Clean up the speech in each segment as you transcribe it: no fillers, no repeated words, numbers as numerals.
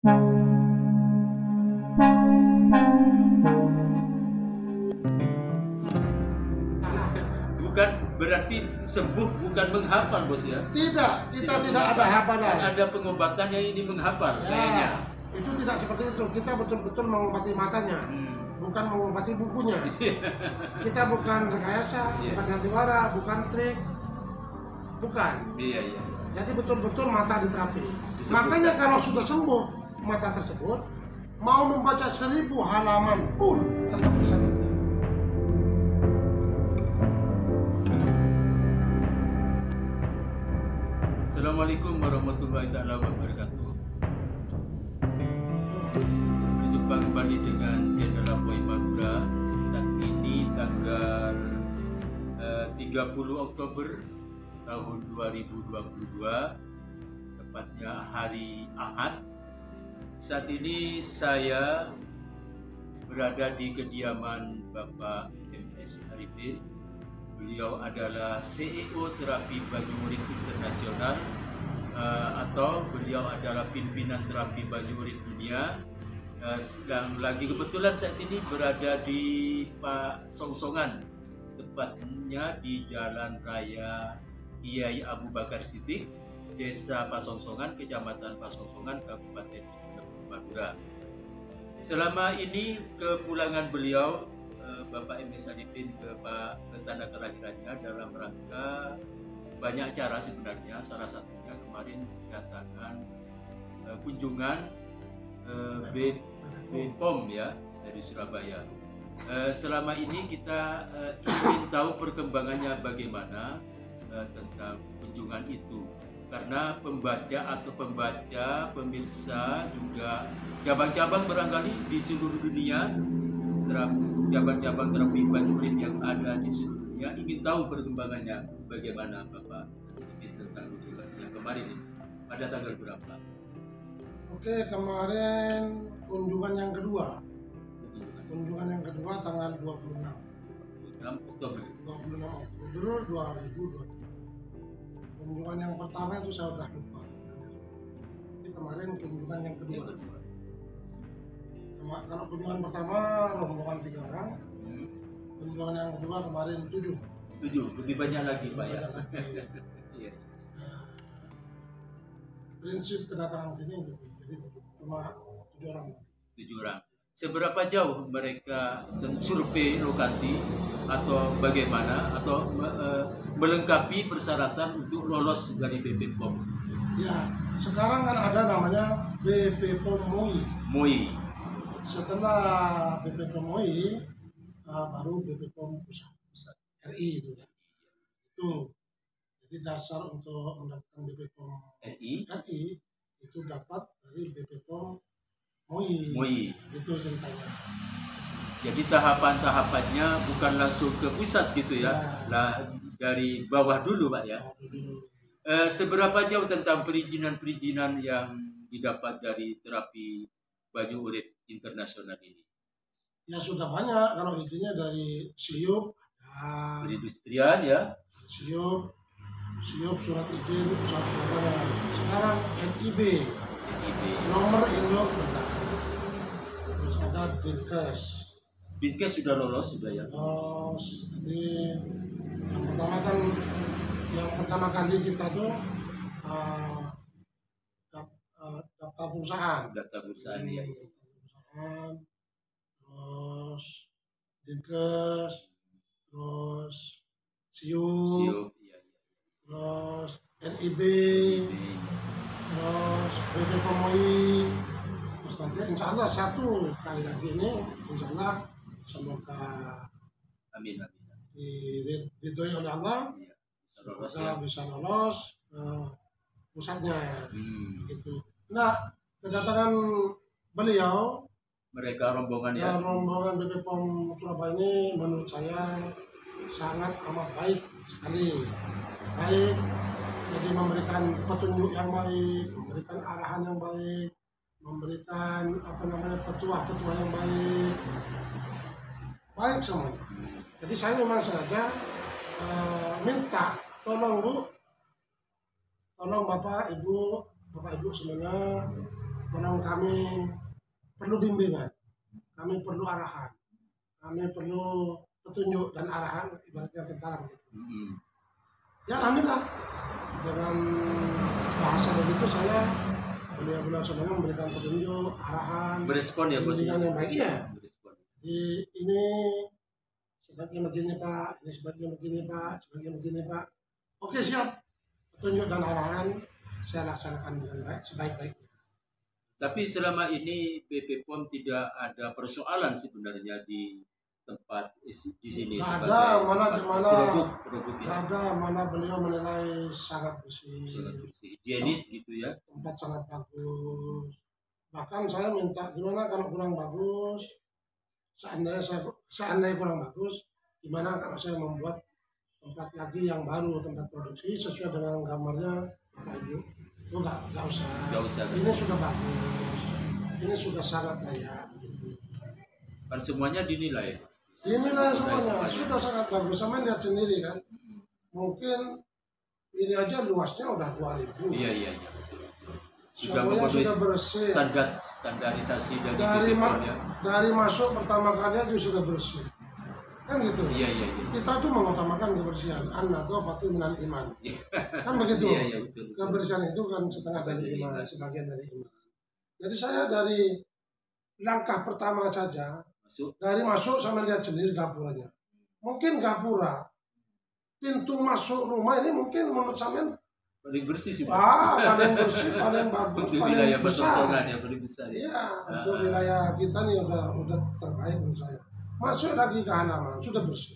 Bukan berarti sembuh, bukan menghafal, Bos ya? Tidak, kita tidak ada hafalan. Ada pengobatan yang ini menghafal kayaknya. Ya, itu tidak seperti itu. Kita betul-betul mengobati matanya, bukan mengobati bukunya. Kita bukan rekayasa, bukan sandiwara, bukan trik, bukan. Iya, iya. Jadi betul-betul mata diterapi. Makanya kalau sudah sembuh mata tersebut, mau membaca 1000 halaman pun tetap bisa. Assalamualaikum warahmatullahi wabarakatuh. Berjumpa kembali dengan channel Apoy Madura. Saat ini tanggal 30 Oktober tahun 2022, tepatnya hari Ahad. Saat ini saya berada di kediaman Bapak MS Arifin. Beliau adalah CEO Terapi Banyu Urip Internasional, atau beliau adalah pimpinan terapi banyu urip dunia, yang lagi kebetulan saat ini berada di Pasongsongan, tepatnya di Jalan Raya Kiai Abu Bakar Siddiq, Desa Pasongsongan, Kecamatan Pasongsongan, Kabupaten Madura. Selama ini kepulangan beliau, Bapak MS Arifin ke tanah kelahirannya dalam rangka banyak cara sebenarnya. Salah satunya kemarin kedatangan kunjungan BPOM ya dari Surabaya. Selama ini kita ingin tahu perkembangannya bagaimana tentang kunjungan itu, karena pembaca pemirsa juga cabang-cabang barangkali di seluruh dunia, cabang-cabang terapi banyu urip yang ada di seluruh dunia ingin tahu perkembangannya bagaimana Bapak sedikit tentang kunjungan yang kemarin ini pada tanggal berapa? Oke, kemarin kunjungan yang kedua. Kunjungan yang kedua tanggal 26 Oktober 2022. Kunjungan yang pertama itu saya sudah lupa. Jadi kemarin kunjungan yang kedua. Kalau kunjungan pertama rombongan 3 orang, kunjungan yang kedua kemarin 7, lebih banyak lagi Pak ya. Iya. Prinsip kedatangan sini jadi cuma 7 orang. 7 orang. Seberapa jauh mereka survei lokasi atau bagaimana, atau melengkapi persyaratan untuk lolos dari BPOM? Ya, sekarang kan ada namanya BPOM MUI. Setelah BPOM MUI, baru BPOM pusat RI itu ya. Itu jadi dasar untuk mendapatkan BPOM RI itu dapat dari BPOM MUI. Itu ceritanya. Jadi tahapan-tahapannya bukan langsung ke pusat gitu ya, lah dari bawah dulu Pak ya. Seberapa jauh tentang perizinan yang didapat dari terapi banyu urip internasional ini? Ya sudah banyak, kalau izinnya dari SIUP, perindustrian ya. SIUP surat izin usaha perdagangan. Sekarang NIB, nomor induk perdagangan. Terus ada Dinkes sudah lolos sudah ya. Jadi yang pertama kali kita tuh daftar perusahaan ya. Terus Dinkes, terus SIUP, terus NIB, terus BPOM MUI. Terus nanti insya Allah satu kali lagi ini insya Allah semoga diridhoi oleh Allah, semoga bisa lolos pusatnya gitu. Nah, kedatangan beliau, rombongan BPOM Surabaya ini menurut saya sangat amat baik sekali. Jadi memberikan petunjuk yang baik, memberikan arahan yang baik, memberikan petua-petua yang baik semuanya. Jadi saya memang sengaja minta tolong Bu, tolong Bapak Ibu semuanya tolong kami perlu bimbingan, kami perlu arahan, kami perlu petunjuk dan arahan ibaratnya tentara gitu. Ya alhamdulillah dengan bahasa begitu beliau sebenarnya memberikan petunjuk, arahan, Berespon ya bos. bimbingan yang baik ya. Berespon. Ini sebaiknya begini Pak, ini sebaiknya begini Pak, sebaiknya begini Pak. Oke siap, petunjuk dan arahan saya laksanakan dengan baik, sebaik-baiknya. Tapi selama ini BP POM tidak ada persoalan sebenarnya di tempat di sini. Nggak ada, produk nggak ya. ada, mana beliau menilai sangat bersih, higienis gitu ya. tempat sangat bagus. Bahkan saya minta gimana kalau kurang bagus, seandainya kurang bagus, gimana kalau saya membuat tempat lagi yang baru, tempat produksi sesuai dengan gambarnya Bapak Ibu. Itu nggak usah. Ini sudah bagus, ini sudah sangat layak. Kan semuanya dinilai. Dinilai semuanya, sudah sangat bagus. Sama lihat sendiri kan. Mungkin ini aja luasnya udah 2000. Iya. Sudah Semuanya memenuhi sudah bersih. standarisasi dari masuk pertama kali aja sudah bersih. Kan gitu. Iya. Kita tuh mengutamakan kebersihan. An-nadhafatu minal iman. Kan begitu. Iya, betul. Kebersihan itu kan setengah dari iman, sebagian dari iman. Jadi saya dari langkah pertama saja, dari masuk sama lihat sendiri gapuranya. Mungkin gapura, pintu masuk rumah ini mungkin menurut saya paling bersih sih. paling bersih, paling bagus, untuk paling wilayah besar. Ya, paling besar. Iya, untuk wilayah kita nih udah terbaik menurut saya. Masuk lagi ke halaman sudah bersih.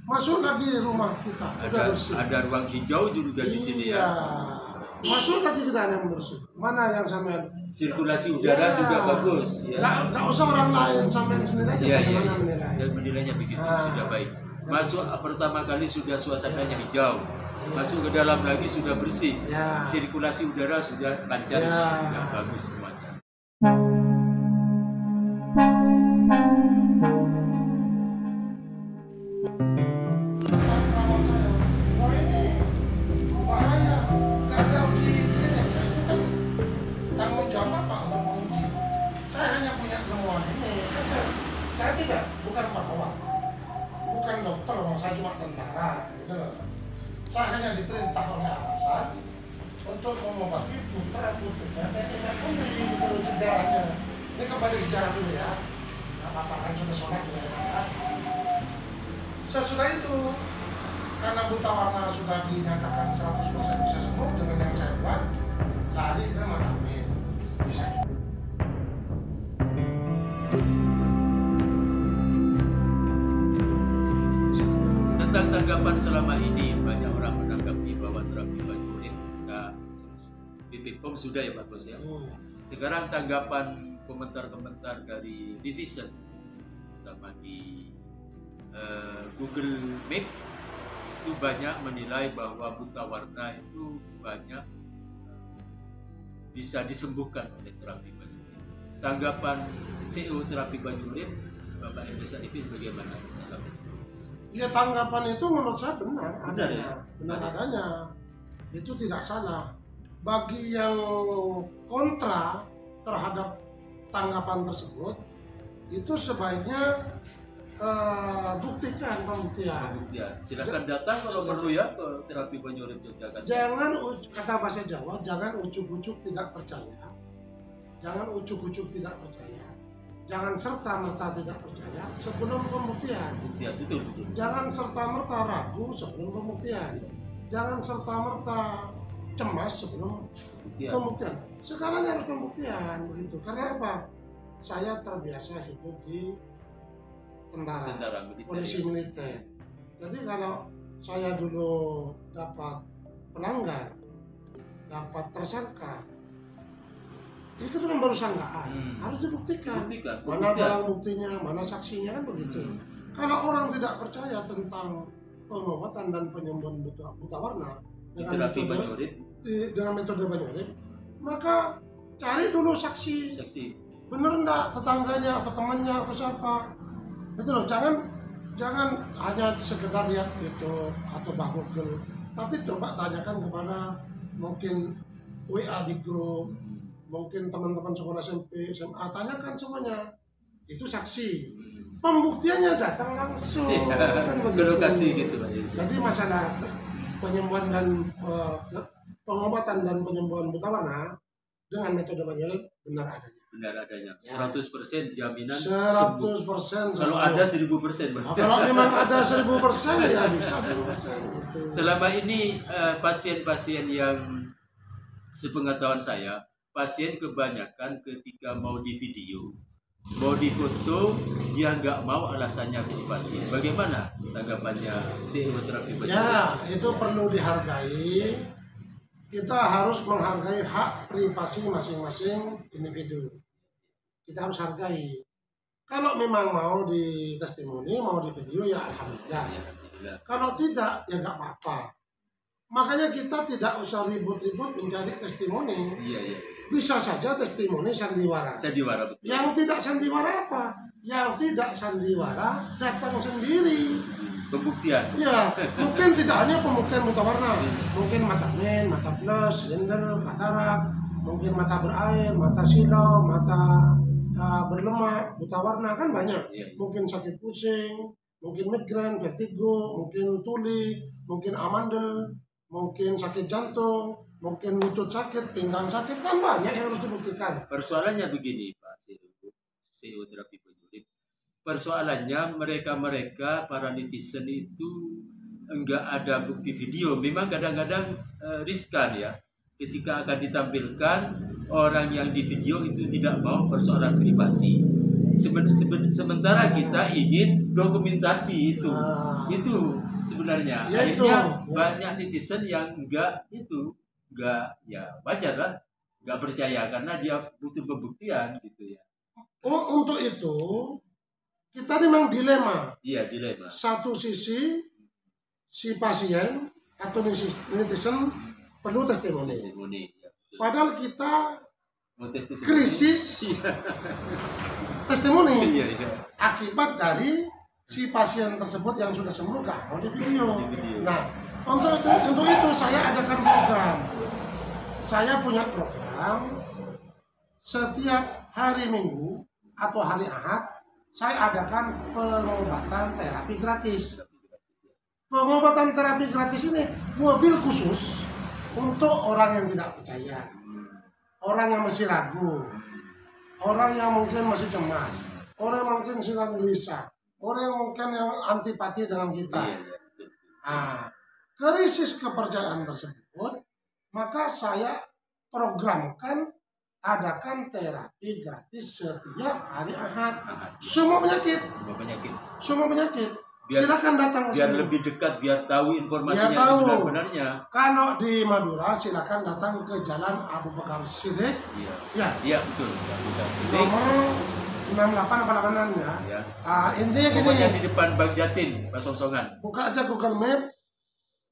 Masuk lagi rumah kita udah bersih. Ada ruang hijau juga di sini ya. Masuk lagi ke dalam bersih. Mana yang sampean? Sirkulasi udara juga bagus. Ya. Nggak usah orang lain, sampean sendiri aja bagaimana menilai. Saya menilainya begitu, sudah baik. Masuk pertama kali sudah suasananya hijau. Masuk ke dalam lagi sudah bersih. Sirkulasi udara sudah lancar, sudah bagus semuanya. Bukan dokter, saya cuma tentara, gitu loh. Saya hanya diperintah oleh atasan untuk mengobati putra putrinya dan tidak punya dulu sejarahnya. Ini kembali ke sejarah dulu ya. Nggak apa-apa kan sudah sholat juga ya. Sesudah itu, karena buta warna sudah dinyatakan 100% bisa sembuh dengan yang saya buat, lari ke Matamin. Bisa. Tentang tanggapan selama ini, banyak orang menanggapi bahwa terapi Banyurit BP POM sudah ya Pak Bos ya. Sekarang tanggapan komentar-komentar dari netizen, terutama di Google Map, itu banyak menilai bahwa buta warna itu banyak bisa disembuhkan oleh terapi Banyurit. Tanggapan CEO terapi Banyurit, Bapak Ms. Arifin, bagaimana? Ya tanggapan itu menurut saya benar ya? Benar adanya. Itu tidak salah. Bagi yang kontra terhadap tanggapan tersebut, itu sebaiknya buktikan pembuktian. Silakan datang kalau perlu ya ke terapi Banyurit Yogyakarta. Jangan kata bahasa Jawa, jangan ucuk-ucuk tidak percaya. Jangan ucuk-ucuk tidak percaya. Jangan serta-merta tidak percaya sebelum pembuktian. Betul. Jangan serta-merta ragu sebelum pembuktian. Jangan serta-merta cemas sebelum pembuktian. Sekarang harus pembuktian begitu. Karena apa? Saya terbiasa hidup di tentara polisi militer. Jadi kalau saya dulu dapat pelanggar, dapat tersangka, itu kan baru sangkaan, harus dibuktikan. Mana barang buktinya, mana saksinya, kan begitu. Kalau orang tidak percaya tentang pengobatan dan penyembuhan buta warna dengan metode Banyurit, maka cari dulu saksi. Bener enggak tetangganya atau temannya atau siapa? Itu loh, jangan hanya sekedar lihat YouTube atau Google, tapi coba tanyakan kepada mungkin WA di grup, mungkin teman-teman sekolah SMP, SMA, tanyakan semuanya. Itu saksi. Pembuktiannya datang langsung. Kan Ke begitu. lokasi gitu Pak. Jadi masalah penyembuhan dan pengobatan dan penyembuhan buta warna dengan metode Banyolip benar adanya. Benar adanya. 100% jaminan 100% sembuh. Kalau ada 1000%. Nah, kalau memang ada 1000% ya bisa 1000% gitu. Selama ini pasien-pasien yang sepengetahuan saya, pasien kebanyakan ketika mau di video, mau difoto, dia nggak mau, alasannya privasi. Bagaimana tanggapannya CEO terapi Banyolip? Ya, itu perlu dihargai. Kita harus menghargai hak privasi masing-masing individu. Kita harus hargai. Kalau memang mau di testimoni, mau di video, ya alhamdulillah. Alhamdulillah. Kalau tidak, ya nggak apa-apa. Makanya kita tidak usah ribut-ribut mencari testimoni. Iya. Bisa saja testimoni sandiwara. Sandiwara betul. Yang tidak sandiwara apa? Yang tidak sandiwara datang sendiri. Pembuktian. Ya, mungkin tidak hanya pembuktian buta warna, mungkin mata min, mata plus, silinder, katarak, mungkin mata berair, mata silau, mata berlemak, buta warna, kan banyak. Iya. Mungkin sakit pusing, mungkin migrain, vertigo, mungkin tuli, mungkin amandel, mungkin sakit jantung, mungkin lutut sakit, pinggang sakit, kan banyak yang harus dibuktikan. Persoalannya begini Pak CEO terapi Banyolip. Persoalannya mereka para netizen itu enggak ada bukti video. Memang kadang-kadang riskan ya. Ketika akan ditampilkan, orang yang di video itu tidak mau, persoalan privasi. Sementara kita ingin dokumentasi itu. Itu sebenarnya. Ya, itu. Akhirnya banyak netizen yang enggak ya wajar lah, enggak percaya karena dia butuh pembuktian gitu ya. Untuk itu kita memang dilema. Iya, dilema. Satu sisi si pasien atau netizen perlu testimoni. Testimoni. Ya, Padahal kita mau testimoni. krisis testimoni Iya. akibat dari si pasien tersebut yang sudah sembuh gak mau di video. Nah, untuk itu saya adakan program. Saya punya program setiap hari Minggu atau hari Ahad. Saya adakan pengobatan terapi gratis. Pengobatan terapi gratis ini mobil khusus untuk orang yang tidak percaya, orang yang masih ragu, orang yang mungkin masih cemas, orang yang mungkin sedang gelisah, orang yang mungkin yang antipati dengan kita. Nah, krisis kepercayaan tersebut, maka saya programkan adakan terapi gratis setiap hari Ahad. Semua penyakit. Silakan datang ke biar sini. lebih dekat, biar tahu informasinya Biar tahu. sebenar-benarnya. Kalau di Madura silakan datang ke Jalan Abu Bakar Siddiq. Iya, betul. Nomor 68 apa 8 ya. Ya. Intinya gini. Pokoknya di depan Bang Jatim, Pasongsongan. Buka aja Google Map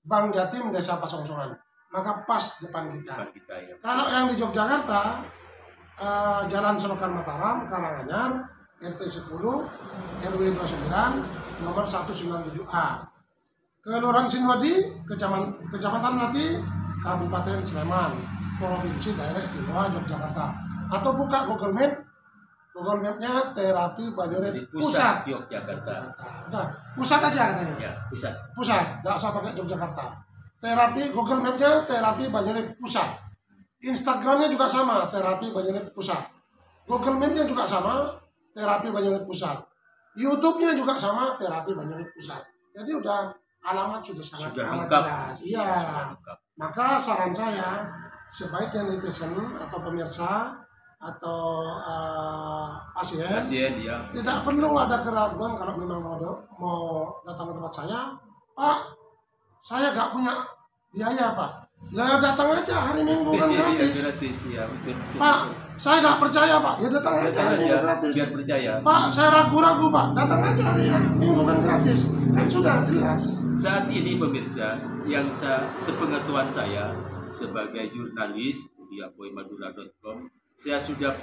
Bang Jatim Desa Pasongsongan. Maka pas depan kita. Ya. Kalau yang di Yogyakarta Jalan Selokan Mataram, Karanganyar, RT 10, RW 29, nomor 197A. Kelurahan Sinwadi, Kecamatan Melati, Kabupaten Sleman, Provinsi Daerah Istimewa Yogyakarta. Atau buka Google Map-nya terapi Banyolip Pusat Yogyakarta. Nah, pusat aja katanya. Ya, Pusat, nggak usah pakai Yogyakarta. Terapi Google Map-nya terapi Banyolip Pusat. Instagramnya juga sama, terapi Banyolip Pusat. Google Map-nya juga sama, terapi Banyolip Pusat. YouTube-nya juga sama, terapi Banyolip Pusat. Jadi udah alamat sudah sangat amat jelas. Iya. Maka saran saya, sebaiknya netizen atau pemirsa atau pasien ya. tidak perlu ada keraguan kalau memang mau datang ke tempat saya. Pak, saya nggak punya biaya Pak. Lah datang aja hari Minggu kan gratis. Ya, betul. Pak, saya nggak percaya Pak, ya datang aja hari Minggu gratis. Biar percaya. Pak, saya ragu-ragu Pak, datang aja hari Minggu kan gratis. Kan sudah jelas. Saat ini pemirsa, yang sepengetahuan saya sebagai jurnalis di apoimadura.com, saya sudah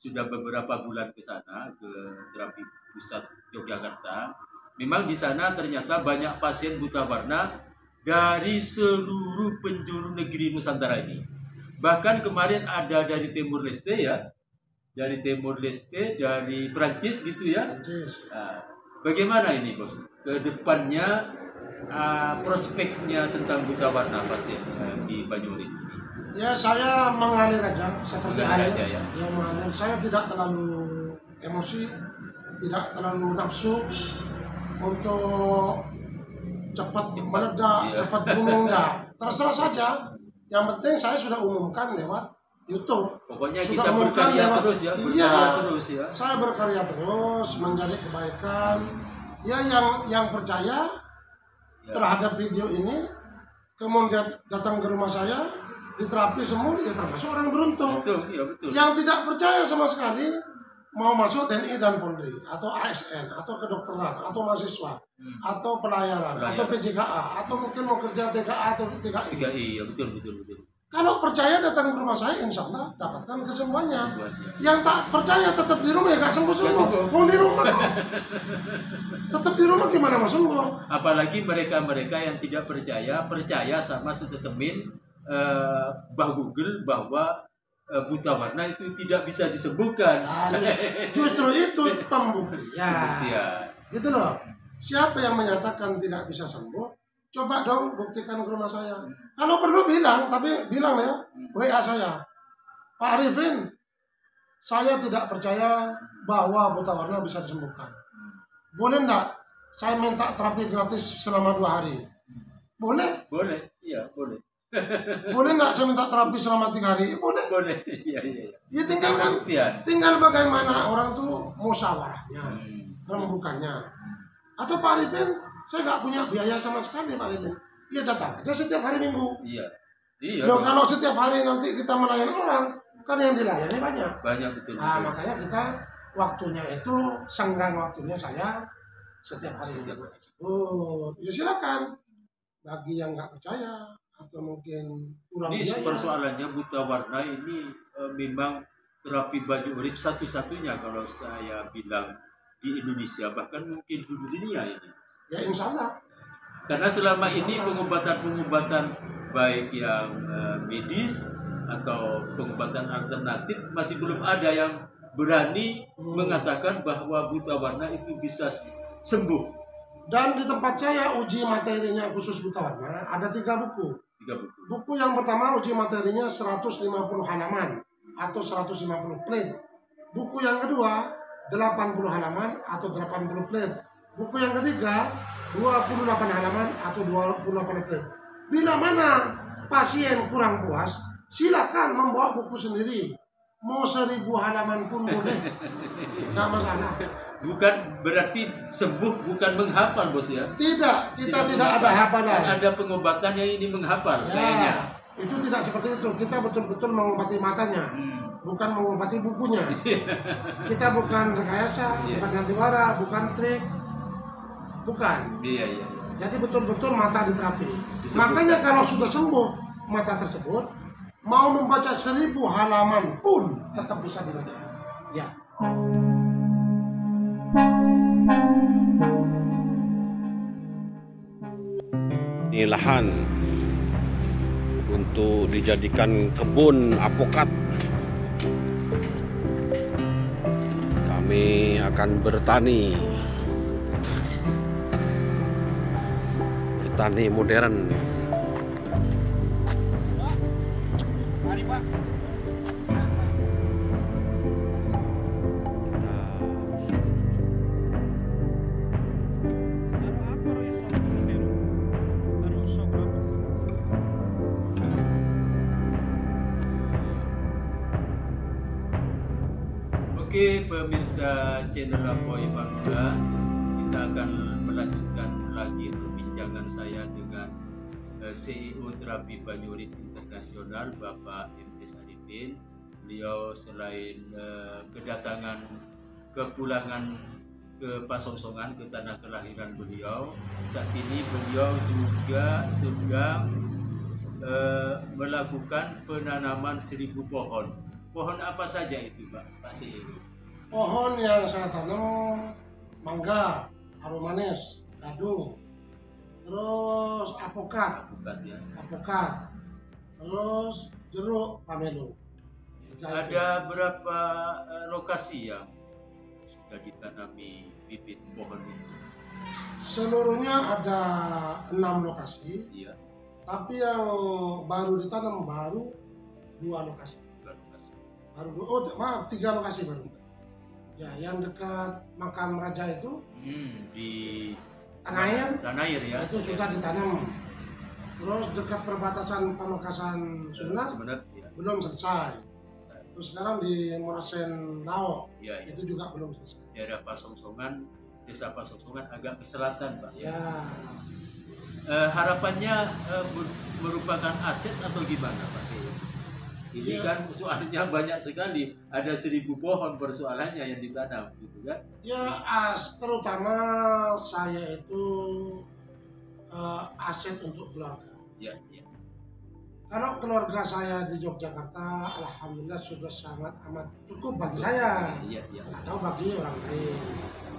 sudah beberapa bulan ke sana, ke terapi pusat Yogyakarta. Memang di sana ternyata banyak pasien buta warna dari seluruh penjuru negeri Nusantara ini. Bahkan kemarin ada dari Timur Leste ya, dari Timur Leste, dari Prancis gitu ya. Prancis. Nah, bagaimana ini bos? Ke depannya prospeknya tentang buta warna pasti di Banyurit. Ya saya mengalir aja seperti Mengalir air. aja, ya. Ya mengalir. Saya tidak terlalu emosi, tidak terlalu nafsu untuk cepat meledak, iya. cepat booming, enggak. Terserah saja. Yang penting saya sudah umumkan lewat YouTube. Pokoknya Sudah kita umumkan berkarya lewat- terus ya, Iya. berkarya terus ya. Saya berkarya terus mencari kebaikan. Ya yang percaya Ya. terhadap video ini, kemudian datang ke rumah saya, diterapi semua, ya termasuk orang beruntung. Betul, ya betul. Yang tidak percaya sama sekali mau masuk TNI dan Polri atau ASN atau kedokteran atau mahasiswa atau pelayaran atau PJKA atau mungkin mau kerja TKA atau TKI. 3I, ya betul. Kalau percaya datang ke rumah saya, insya Allah dapatkan kesembuhannya. Kesembuhannya. Yang tak percaya tetap di rumah ya gak sembuh-sembuh. sembuh. Mau di rumah kok. Tetap di rumah gimana mau sembuh? Apalagi mereka yang tidak percaya sama setetemin Bah Google bahwa buta warna itu tidak bisa disembuhkan. Nah, justru itu pembuktian. Ya. Gitu loh. Siapa yang menyatakan tidak bisa sembuh, coba dong buktikan ke rumah saya. Kalau perlu bilang, tapi bilang ya, WA saya, Pak Arifin, saya tidak percaya bahwa buta warna bisa disembuhkan. Boleh enggak saya minta terapi gratis selama 2 hari? Boleh. Boleh, iya boleh. Boleh enggak saya minta terapi selama 3 hari? Boleh. Boleh, iya. Ya tinggal kan, Pembuktian. tinggal bagaimana orang tuh musyawarahnya, rembukannya. Atau Pak Arifin, saya nggak punya biaya sama sekali Pak Arifin. Ya datang aja setiap hari Minggu. Iya. Loh, kalau setiap hari nanti kita melayani orang, kan yang dilayani banyak. Banyak betul. Nah, makanya kita waktunya itu senggang waktunya saya setiap hari Minggu. Oh, ya silakan. Bagi yang nggak percaya atau mungkin kurang Ini biaya. persoalannya buta warna ini memang terapi Banyurit satu-satunya kalau saya bilang di Indonesia, bahkan mungkin di dunia ini. Ya insya Allah. Karena selama ini pengobatan-pengobatan baik yang medis atau pengobatan alternatif masih belum ada yang berani mengatakan bahwa buta warna itu bisa sembuh. Dan di tempat saya uji materinya khusus buta warna ada 3 buku. 3 buku. Buku yang pertama uji materinya 150 halaman atau 150 plate. Buku yang kedua 80 halaman atau 80 plate. Buku yang ketiga 28 halaman atau 28 plate. Bila mana pasien kurang puas, silakan membawa buku sendiri. Mau 1000 halaman pun boleh. Nggak masalah. Bukan berarti sembuh, bukan menghafal bos ya. Tidak, kita tidak ada hafalan. Ada pengobatan yang ini menghafal kayaknya. Ya, itu tidak seperti itu. Kita betul-betul mengobati matanya, bukan mengobati bukunya. Kita bukan rekayasa, bukan sandiwara, bukan trik, bukan. Iya. Jadi betul-betul mata diterapi. Makanya kalau sudah sembuh mata tersebut, mau membaca 1000 halaman pun tetap bisa dibaca. Ya. Ini lahan untuk dijadikan kebun apokat. Kami akan bertani modern. Mari Pak. Oke, pemirsa channel Apoy Bangga, kita akan melanjutkan lagi perbincangan saya dengan CEO Terapi Banyurit Internasional, Bapak M.S. Arifin. Beliau selain kepulangan ke Pasongsongan, ke tanah kelahiran beliau, saat ini beliau juga sedang melakukan penanaman 1000 pohon. Pohon apa saja itu, Pak CEO? Pohon yang saya tanam mangga, harum manis, gadung, terus apokat, Bukan ya. terus jeruk, pamelo. Ada berapa lokasi yang sudah ditanami bibit pohon itu? Seluruhnya ada 6 lokasi, Iya, tapi yang baru ditanam baru 2 lokasi. dua lokasi. Baru maaf 3 lokasi baru. Ya, yang dekat Makam Raja itu Di Tanah Air, Tanah Air ya. itu sudah ditanam. Terus dekat perbatasan Pamekasan Sumeneb Sebenarnya ya. belum selesai. Terus sekarang di Morasen Nao Ya, ya. itu juga belum selesai. Daerah Pasongsongan, desa Pasongsongan agak ke selatan, Pak. Ya, Harapannya merupakan aset atau gimana, Pak? Ini Ya. kan soalnya banyak sekali, ada 1000 pohon persoalannya yang ditanam, gitu kan? ya terutama saya itu aset untuk keluarga. Ya, ya. Kalau keluarga saya di Yogyakarta, alhamdulillah sudah sangat amat cukup bagi saya. Iya, iya. Nggak tahu bagi orang lain.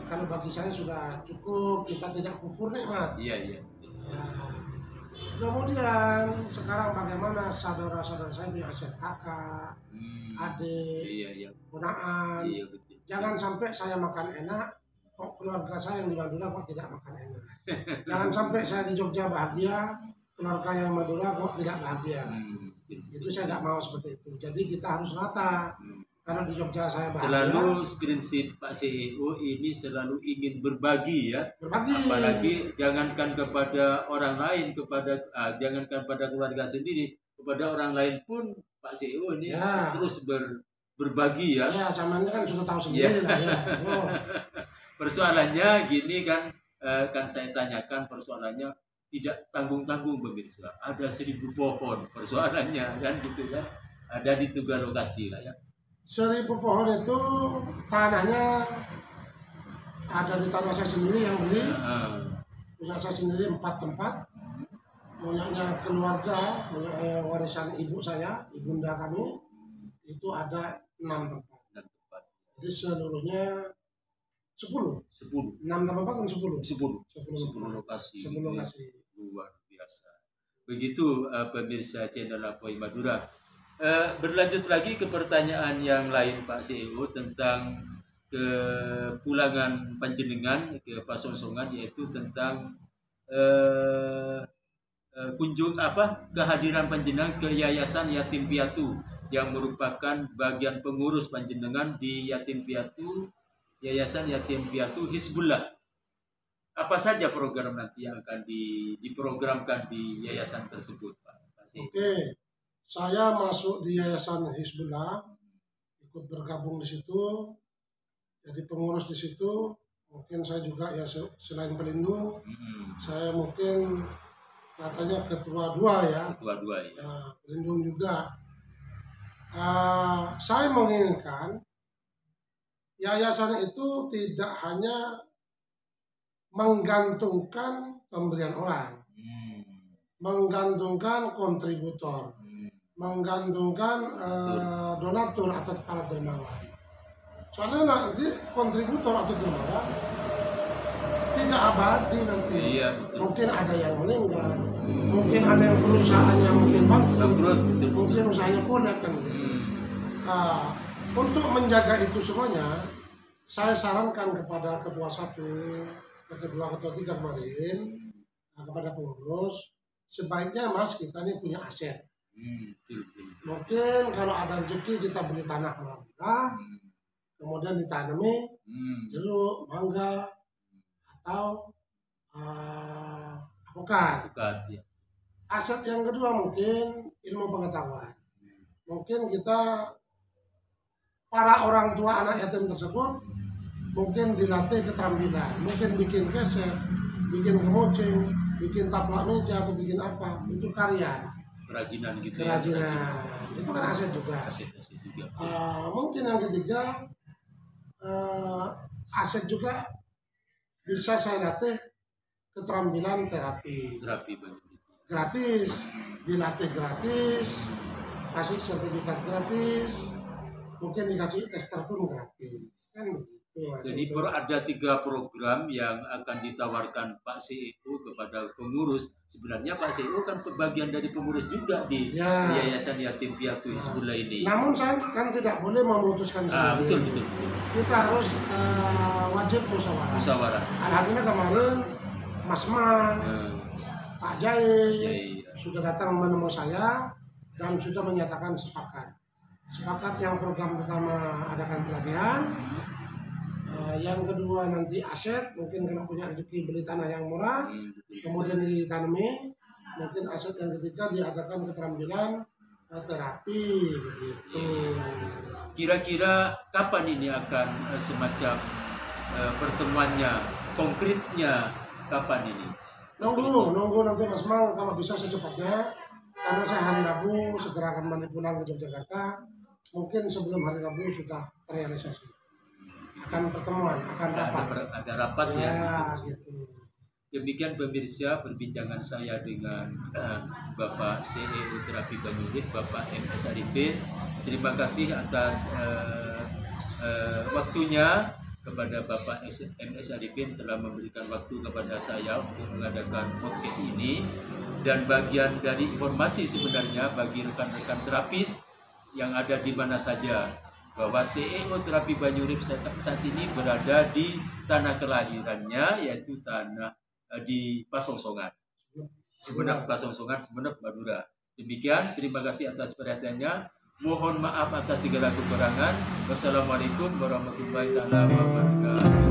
Kalau bagi saya sudah cukup, kita tidak kufur nikmat. Iya, iya. Ya. Kemudian sekarang bagaimana saudara-saudara saya punya aset kakak, adik, Iya, iya. ponaan. Iya, betul. Jangan sampai saya makan enak, kok keluarga saya yang di Madura kok tidak makan enak. Jangan sampai saya di Jogja bahagia, keluarga yang Madura kok tidak bahagia. Betul. Itu saya nggak mau seperti itu. Jadi kita harus rata. Karena di Jogja saya bahagia. Selalu prinsip Pak CEO ini selalu ingin berbagi ya. Berbagi. Apalagi jangankan kepada orang lain, jangankan pada keluarga sendiri, kepada orang lain pun Pak CEO ini Ya. terus berbagi ya. Ya, samanya kan sudah tahu sendiri lah ya. Oh. Persoalannya gini kan, kan saya tanyakan persoalannya tidak tanggung-tanggung pemirsa. Ada 1000 pohon persoalannya kan gitu kan. Ada di 3 lokasi lah ya. 1000 pohon itu tanahnya ada di tanah saya sendiri yang beli. Punya saya sendiri 4 tempat. Punyanya keluarga, punya warisan ibu saya, ibunda kami, itu ada 6 tempat. Dan tempat Jadi seluruhnya 10. 10 6 tambah 4 kan 10. 10 10 lokasi. 10 lokasi. Luar biasa. Begitu pemirsa channel Apoy Madura. Berlanjut lagi ke pertanyaan yang lain Pak CEO tentang kepulangan panjenengan ke Pasongsongan, yaitu tentang kehadiran panjenengan ke Yayasan Yatim Piatu yang merupakan bagian pengurus panjenengan di Yatim Piatu, Yayasan Yatim Piatu Hizbullah. Apa saja program nanti yang akan diprogramkan di yayasan tersebut, Pak? Oke, saya masuk di Yayasan Hizbullah, ikut bergabung di situ, jadi pengurus di situ. Mungkin saya juga ya selain pelindung, saya mungkin katanya ketua 2 ya. Ketua 2 ya. Pelindung juga. Saya menginginkan yayasan itu tidak hanya menggantungkan pemberian orang, menggantungkan kontributor, menggantungkan donatur atau para dermawan. Soalnya nanti kontributor atau dermawan tidak abadi nanti. Iya, betul. Mungkin ada yang meninggal, mungkin ada yang perusahaannya mungkin bangkrut, mungkin usahanya punah kan. Untuk menjaga itu semuanya, saya sarankan kepada ketua 1, ketua 3 kemarin, kepada pengurus, sebaiknya Mas kita ini punya aset. Mungkin kalau ada rezeki kita beli tanah murah, kemudian ditanami jeruk, mangga, atau avokat. Ya. Aset yang kedua mungkin ilmu pengetahuan. Mungkin kita para orang tua anak yatim tersebut mungkin dilatih keterampilan, mungkin bikin keset, bikin kemoceng, bikin taplak meja atau bikin apa, itu karya. Kerajinan gitu. Kerajinan, itu kan aset juga. Aset juga. Mungkin yang ketiga aset juga bisa saya latih keterampilan terapi. Terapi banyak. Gratis, dilatih gratis, kasih sertifikat gratis, mungkin dikasih tester pun gratis, kan begitu. Iya, Jadi itu. ada 3 program yang akan ditawarkan Pak CEO kepada pengurus. Sebenarnya Pak CEO kan bagian dari pengurus juga di Ya. Yayasan Yatim Piatu Hizbullah ini. Namun saya kan tidak boleh memutuskan sendiri. Betul. Kita harus wajib musyawarah. Musyawarah. Alhamdulillah kemarin Mas Man, Pak Jai Jadi, sudah datang menemui saya dan sudah menyatakan sepakat. Sepakat yang program pertama adakan pelatihan, yang kedua nanti aset, mungkin karena punya rezeki beli tanah yang murah, kemudian ditanami, mungkin aset yang ketiga diadakan keterampilan terapi begitu. kira-kira kapan ini akan semacam pertemuannya, konkretnya kapan ini? Nunggu nanti Mas Mang kalau bisa secepatnya, karena saya hari Rabu segera akan pulang ke Yogyakarta, mungkin sebelum hari Rabu sudah terrealisasi. Akan pertemuan, akan rapat. Ada rapat ya. Gitu. Demikian pemirsa perbincangan saya dengan Bapak CEO Terapi Banyurit, Bapak MS Arifin. Terima kasih atas waktunya kepada Bapak MS Arifin telah memberikan waktu kepada saya untuk mengadakan podcast ini. Dan bagian dari informasi sebenarnya bagi rekan-rekan terapis yang ada di mana saja, bahwa CEO Terapi Banyurit saat ini berada di tanah kelahirannya, yaitu tanah di Pasongsongan, Sumeneb Pasongsongan, Sumeneb, Madura. Demikian, terima kasih atas perhatiannya. Mohon maaf atas segala kekurangan. Wassalamualaikum warahmatullahi wabarakatuh.